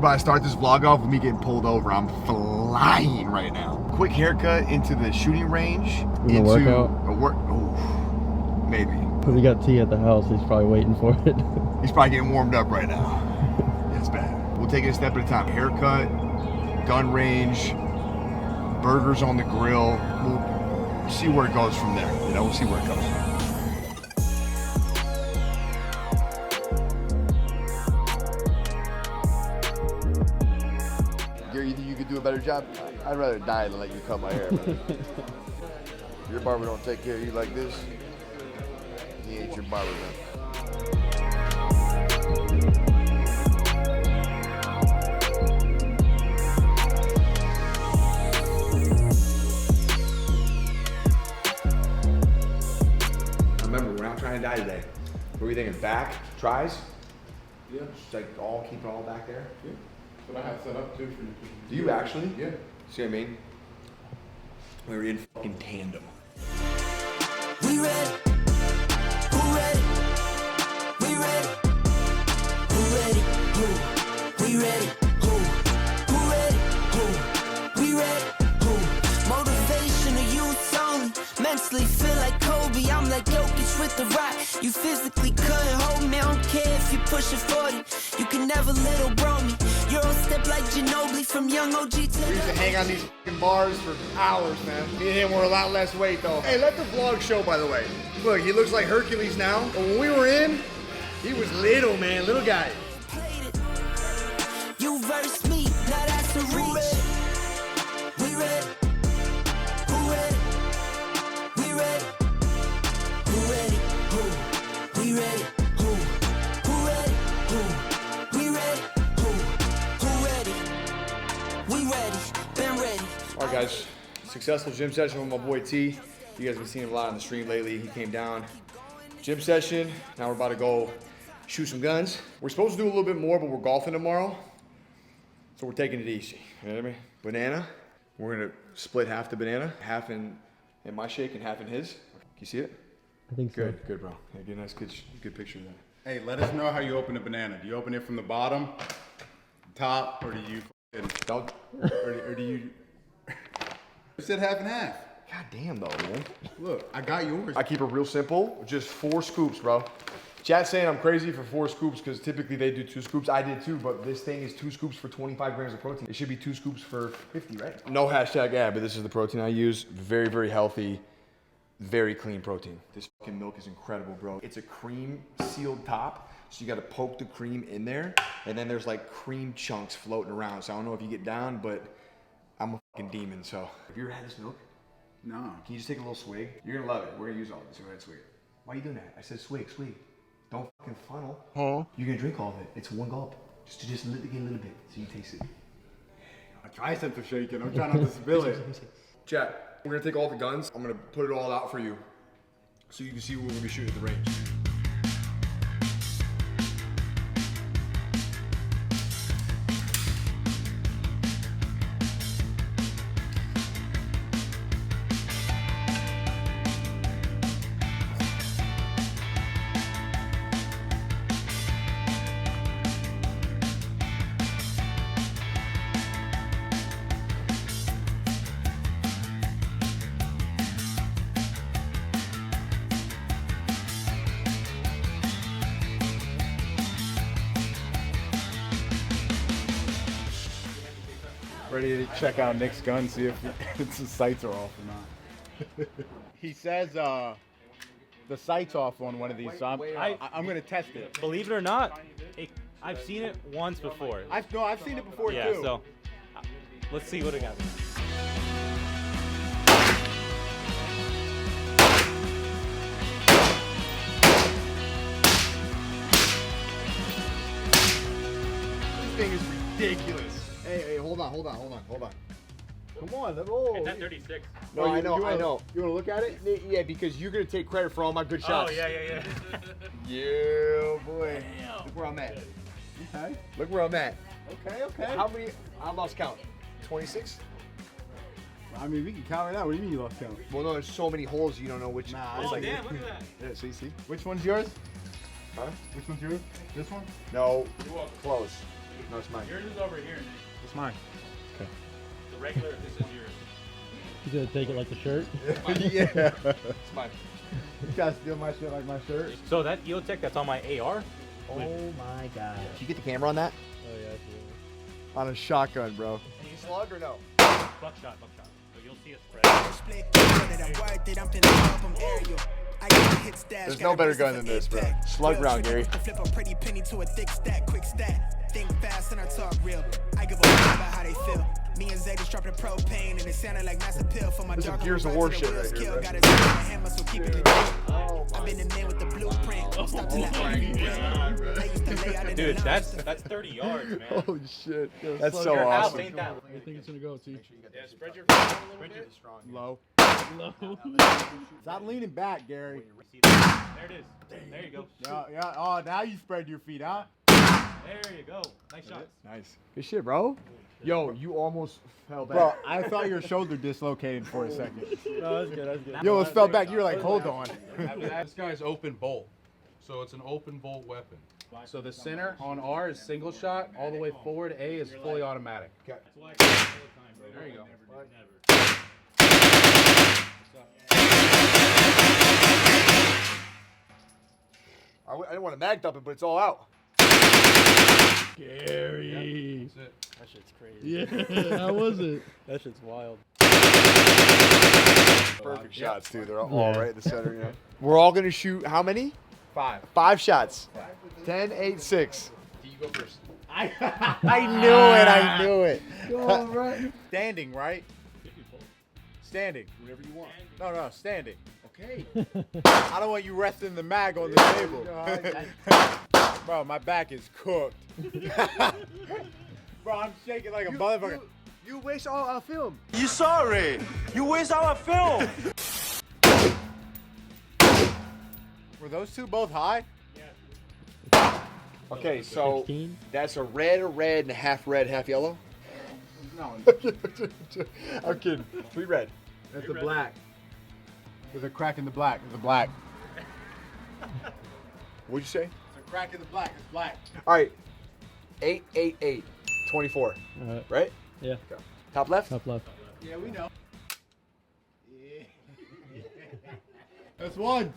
about to start this vlog off with me getting pulled over. I'm flying right now. Quick haircut into the shooting range. Into workout? Oof, maybe. We got T at the house. He's probably waiting for it. He's probably getting warmed up right now. It's bad. We'll take it a step at a time. Haircut, gun range, burgers on the grill. We'll see where it goes from there. You know, we'll see where it goes. Gary, you think you could do a better job? I'd rather die than let you cut my hair. Your barber don't take care of you like this. He ain't your barber, man. Remember, we're not trying to die today. What are we thinking? Back? Tries? Yeah. Just like keep it all back there? Yeah. That's what I have set up too for you. Do you actually? Yeah. See what I mean? We're in fucking tandem. We ready? Who ready? We ready? Who ready? Who? We ready? Who? Who ready? Who? We ready? Who? Motivation of youth only. Mentally feel like Kobe. I'm like Jokic with the rock. You physically couldn't hold me. I don't care if you pushing 40. You can never little bro me. You're on step like Ginobili from young OG to. We used to hang on these fucking bars for hours, man. Me and him were a lot less weight, though. Hey, let the vlog show, by the way. Look, he looks like Hercules now. But when we were in, he was little, man, little guy. You verse me, now that's a reach. We ready? Who ready? We ready? Who ready? Who? We ready? Who? Who ready? Who? We ready? Who ready? We ready, been ready. All right, guys. Successful gym session with my boy T. You guys have been seeing him a lot on the stream lately. He came down. Gym session. Now we're about to go shoot some guns. We're supposed to do a little bit more, but we're golfing tomorrow. So we're taking it easy. You know what I mean? Banana. We're gonna split half the banana. Half in my shake and half in his. Can you see it? I think so. Good, bro. Yeah, get a nice, good picture of that. Hey, let us know how you open a banana. Do you open it from the bottom, top, or do you Dog. or do you said half and half? God damn though, man. Look, I got yours. I keep it real simple. Just 4 scoops, bro. Chat's saying I'm crazy for 4 scoops because typically they do 2 scoops. I did too, but this thing is 2 scoops for 25 grams of protein. It should be 2 scoops for 50, right? No hashtag ad, but this is the protein I use. Very, very healthy, very clean protein. This fucking milk is incredible, bro. It's a cream sealed top, so you gotta poke the cream in there, and then there's like cream chunks floating around. So I don't know if you get down, but I'm a fucking demon, so. Have you ever had this milk? No. Can you just take a little swig? You're gonna love it. We're gonna use all this. Go ahead, swig it. Why are you doing that? I said swig. Don't fucking funnel. Huh? You're gonna drink all of it. It's one gulp. Just get a little bit so you taste it. My triceps are shaking. I'm trying not to spill it. Chat, we're gonna take all the guns. I'm gonna put it all out for you so you can see what we're gonna be shooting at the range. Ready to check out Nick's gun, see if the sights are off or not. He says the sights off on one of these, so I'm gonna test it. Believe it or not, I've seen it once before. I've seen it before yeah, too. so let's see what it got. This thing is ridiculous. Hey, hold on. Come on, roll. It's at 36. No, I know. You wanna look at it? Yeah, because you're gonna take credit for all my good shots. Oh, yeah. Yeah, boy. Damn. Look where I'm at. Okay. Look where I'm at. Okay. How many? I lost count. 26? I mean, we can count it out. What do you mean you lost count? Well, no, there's so many holes you don't know which. Nah, it's Oh, like, damn, look at that. Yeah, see? Which one's yours? Huh? Which one's yours? This one? No, close. No, it's mine. Yours is over here, Nick. It's mine. Okay. The regular, this is yours. He's gonna take it like the shirt. Yeah. It's mine. You guys steal my shit like my shirt? So that EOTech that's on my AR? Oh my god. Did you get the camera on that? Oh yeah, absolutely. On a shotgun, bro. Any slug or no? Buckshot. So you'll see a spread. There's no better gun than this, bro. Slug round, Gary. Flip a pretty penny to a thick stack, quick stack. Think fast and I talk real. I give a fuck about how they feel. Me and Zay just dropped the propane and it sounded like massive pill for my This is dark. Gears of War shit right here, bro. Got his hammer, so keep it legit. I've been the man with the blueprint. Stop to let me Dude, that's 30 yards, man. Holy shit. That's so Your house awesome. ain't that. I think it's gonna go, see. Yeah, spread your feet a little bit. Low. Low. Stop leaning back, Gary. There it is. There you go. Yeah. Oh, now you spread your feet, huh? There you go. Nice shots. Nice. Good shit, bro. Yo, you almost fell back. Bro, I thought your shoulder dislocated for a second. No, that's good. You almost fell back. You were like, hold on. This guy's open bolt, so it's an open bolt weapon. So the center on R is single shot, all the way forward. A is fully automatic. That's why I call it all the time, bro. There you go. I didn't want to mag dump it, but it's all out. Gary. That's it. That shit's crazy. Yeah, how was it? That shit's wild. Perfect shots, too. They're all right in the center, you know. We're all going to shoot how many? 5. 5 shots. 10, 8, 6. You go first. I knew it. All right. Standing, right? Standing. Whatever you want. No, standing. Okay. I don't want you resting the mag on the table. Bro, my back is cooked. Bro, I'm shaking like a motherfucker. You waste all our film. You sorry? You waste our film. Were those two both high? Okay, so 16? that's a red, and a half red, half yellow? No. I'm kidding. 3 red. That's the black. There's a crack in the black. There's a black. What'd you say? There's a crack in the black. It's black. All right. 8, 8, 8. 24. Alright. Right? Yeah. Top left? Top left. Yeah, we know. Yeah. That's one.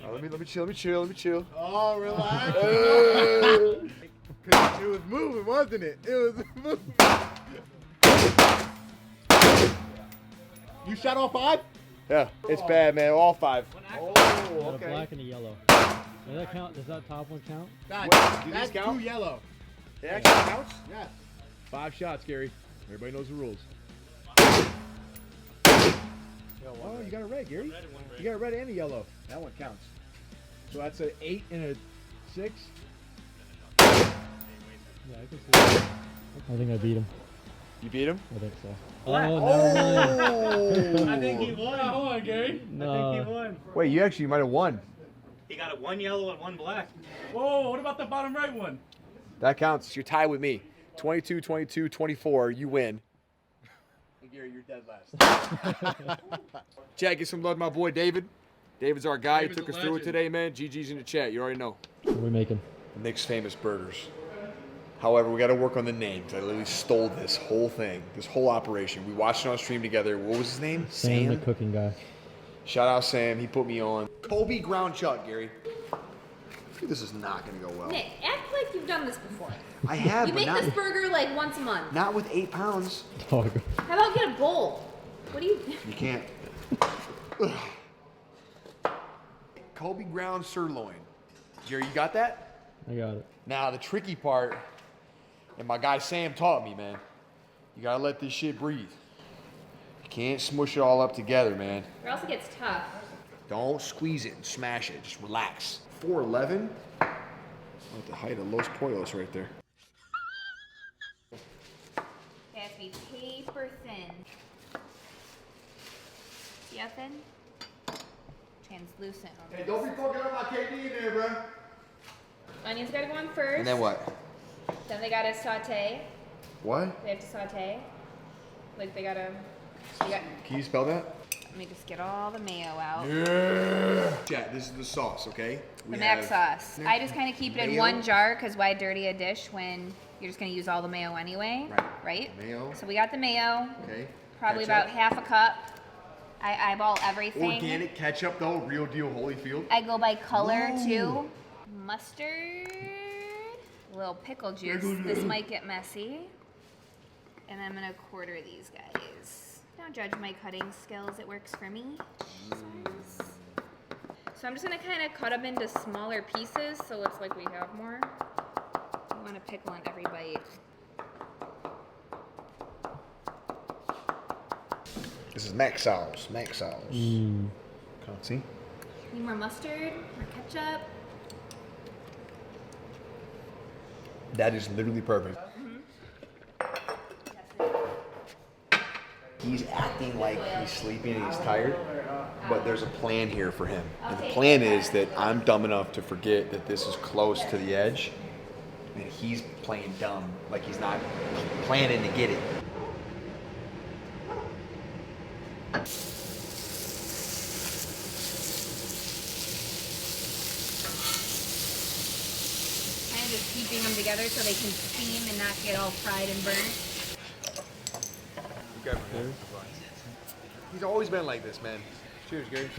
Oh, let me chill. Oh, relax. Uh, Cause it was moving, wasn't it? It was moving. You shot all 5? yeah, it's bad, man. All 5. Oh, Got a black and a yellow. Does that count? Does that top one count? Wait, do That's these count? 2 yellow. It actually counts? Yes. 5 shots, Gary. Everybody knows the rules. Oh, you got a red, Gary. You got a red and a yellow. That one counts. So that's an 8 and a 6. Yeah, I can see that. I think I beat him. You beat him? I think so. Black. Oh, no. I think he won. Hold on, Gary. I No. think he won. Wait, you actually might have won. He got it 1 yellow and 1 black. Whoa, what about the bottom right one? That counts. You're tied with me. 22, 22, 24. You win. Gary, you're dead last. Chat, get some love to my boy David. David's our guy. He took us through it today, man. GG's in the chat. You already know. What are we making? Nick's Famous Burgers. However, we got to work on the name because I literally stole this whole thing, this whole operation. We watched it on stream together. What was his name? Sam, the cooking guy. Shout out Sam. He put me on. Kobe ground chuck, Gary. This is not going to go well. Nick, act like you've done this before. I have, You but make not, this burger like once a month. not with 8 pounds. Dog. How about get a bowl? What do you? You can't. Kobe ground sirloin. Jerry, you got that? I got it. Now, the tricky part, and my guy Sam taught me, man, you gotta let this shit breathe. You can't smush it all up together, man. Or else it gets tough. Don't squeeze it and smash it. Just relax. 411. At the height of Los Pollos right there. It has to be paper thin. See how thin? Translucent. Hey, don't be fucking up my KD in there, bro. Onions gotta go on first. And then what? Then they gotta saute. What? They have to saute. Like they gotta. Can you spell that? Let me just get all the mayo out. Yeah. Chat, this is the sauce, okay? The mac sauce. I just kind of keep it in mayo. one jar because why dirty a dish when you're just going to use all the mayo anyway? Right? Mayo. So we got the mayo. Okay. Probably Ketchup. about half a cup. I eyeball everything. Organic ketchup though, real deal Holyfield. I go by color Ooh. too. Mustard. A little pickle juice. This might get messy. And I'm gonna quarter these guys. Don't judge my cutting skills, it works for me. So I'm just gonna kind of cut them into smaller pieces so it's like we have more. I want a pickle on every bite. This is mac sauce. Can't see. Need more mustard, more ketchup. That is literally perfect. He's acting like he's sleeping and he's tired, but there's a plan here for him. And the plan is that I'm dumb enough to forget that this is close to the edge, and he's playing dumb, like he's not planning to get it. Kind of just keeping them together so they can steam and not get all fried and burnt. He's always been like this, man. Cheers, Gary.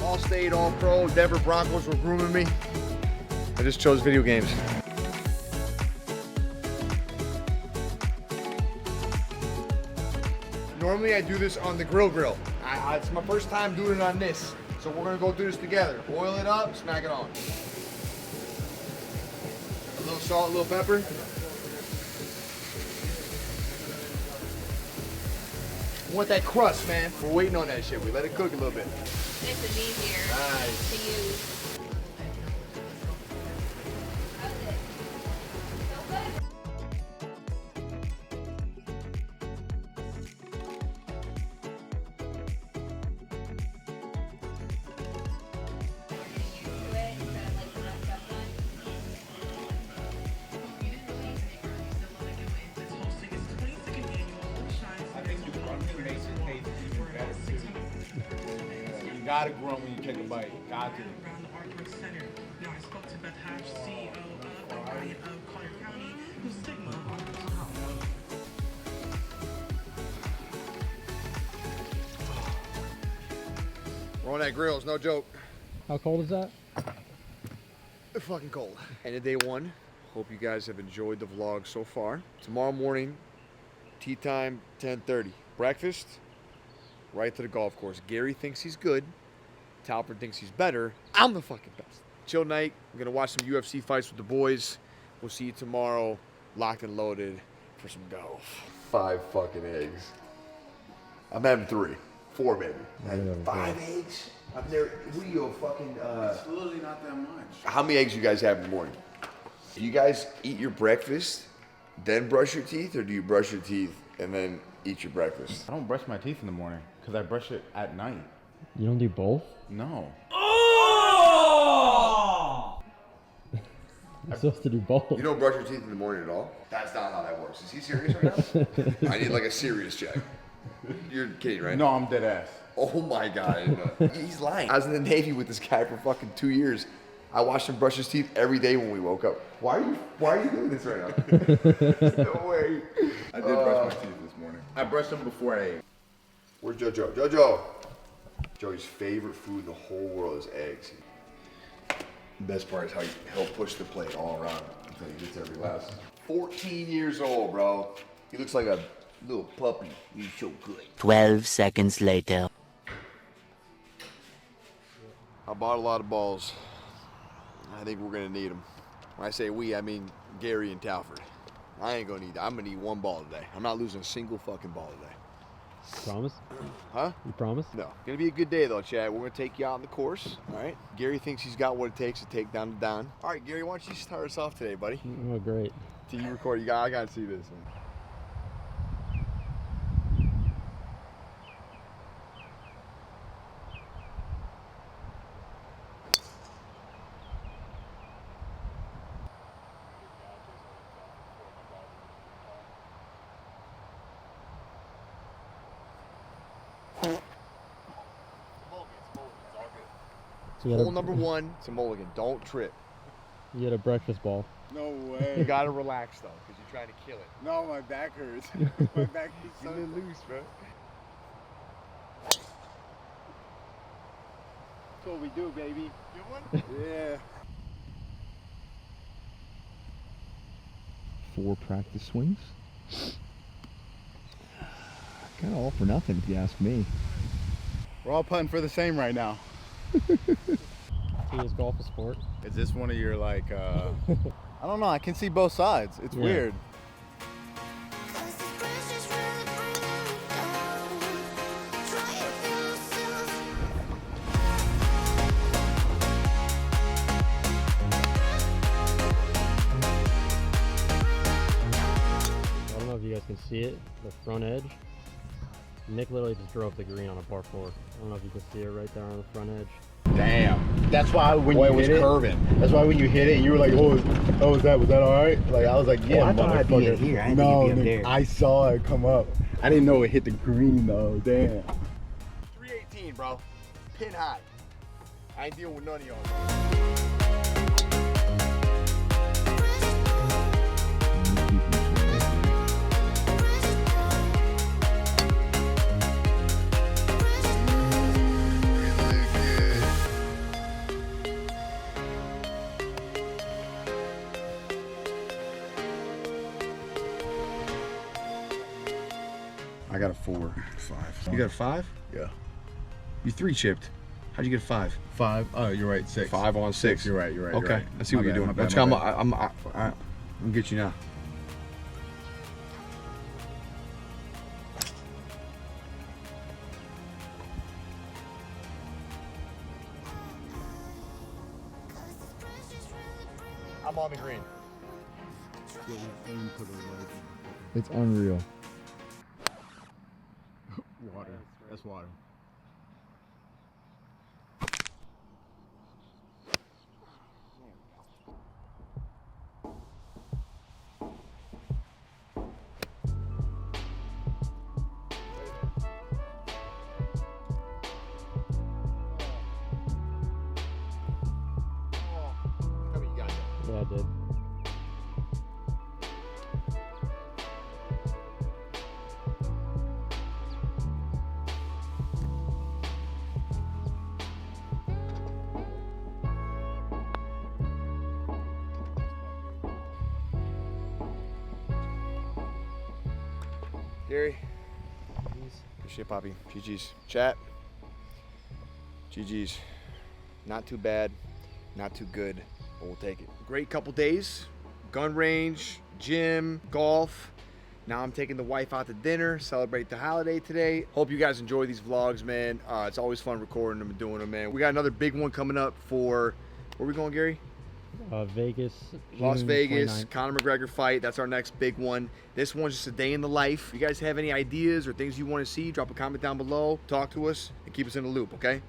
All-state, all-pro, Denver Broncos were grooming me. I just chose video games. Normally I do this on the grill. It's my first time doing it on this. So we're gonna go through this together. Boil it up, smack it on. A little salt, a little pepper. I want that crust, man. We're waiting on that shit. We let it cook a little bit. This is easier Nice. to use. How's it? So good. You gotta grunt when you take a bite. Got to. Around the Artwork Center. Now, I spoke to Beth Hatch, CEO of O'Brien of Collier County, who's Stigma on the top. We're on that grill, it's no joke. How cold is that? It's fucking cold. End of day one. Hope you guys have enjoyed the vlog so far. Tomorrow morning, tea time, 10:30. Breakfast, right to the golf course. Gary thinks he's good. Talbert thinks he's better. I'm the fucking best. Chill night. I'm gonna watch some UFC fights with the boys. We'll see you tomorrow, locked and loaded for some golf. 5 fucking eggs. I'm having 3. 4 maybe. having 5 eggs? I'm there. Who do you fucking It's literally not that much. How many eggs you guys have in the morning? Do you guys eat your breakfast, then brush your teeth, or do you brush your teeth and then eat your breakfast? I don't brush my teeth in the morning because I brush it at night. You don't do both? No. You're supposed to do both. You don't brush your teeth in the morning at all? That's not how that works. Is he serious right now? I need like a serious check. You're kidding, right? No, I'm dead ass. Oh my God. He's lying. I was in the Navy with this guy for fucking 2 years. I watched him brush his teeth every day when we woke up. Why are you doing this right now? No way. I did brush my teeth this morning. I brushed them before I ate. Where's JoJo? JoJo! Joey's favorite food in the whole world is eggs. The best part is how he'll push the plate all around until he gets every last. 14 years old, bro. He looks like a little puppy. He's so good. 12 seconds later. I bought a lot of balls. I think we're gonna need them. When I say we, I mean Gary and Talford. I ain't gonna need that. I'm gonna need 1 ball today. I'm not losing a single fucking ball today. Promise? Huh? You promise? No. Gonna be a good day though, Chad. We're gonna take you out on the course. All right. Gary thinks he's got what it takes to take down the Don. All right, Gary, why don't you start us off today, buddy? Oh, great. Till you record, I gotta see this. Man. So you got Hole number 1, it's a mulligan. Don't trip. You get a breakfast ball. No You way. gotta relax though, because you're trying to kill it. No, my back hurts. My back is so loose, bro. That's what we do, baby. Good one? Yeah. 4 practice swings. Kind of all for nothing, if you ask me. We're all putting for the same right now. Is golf a sport? Is this one of your like, I don't know, I can see both sides. It's Yeah. weird. I don't know if you guys can see it, the front edge. Nick literally just drove the green on a par 4. I don't know if you can see it right there on the front edge. Damn. That's why when Boy, you it was hit it, curving. that's why when you hit it, you were like, was that all right? Like, I was like, yeah, I thought I'd be motherfucker. in here. I didn't No, think it'd be up Nick, there. I saw it come up. I didn't know it hit the green though. Damn. 318, bro. Pin high. I ain't dealing with none of y'all. I got a 4, 5. You got a 5? Yeah. You 3 chipped. How'd you get a 5? 5. Oh, you're right. 6. 5 on 6. You're right. You're right. Okay, You're right. I see what My you're bad, doing. my bad, Let's my come. bad. I'm gonna get you now. I'm on the green. It's unreal. Water. That's water. Tell me you got it. Yeah, I did. Gary. Good shit, Poppy. GG's. Chat. GG's. Not too bad. Not too good, but we'll take it. Great couple days. Gun range, gym, golf. Now I'm taking the wife out to dinner, celebrate the holiday today. Hope you guys enjoy these vlogs, man. It's always fun recording them and doing them, man. We got another big one coming up for, where we going, Gary? Vegas. Las June Vegas, 29th. Conor McGregor fight. That's our next big one. This one's just a day in the life. If you guys have any ideas or things you want to see, drop a comment down below, talk to us, and keep us in the loop, okay?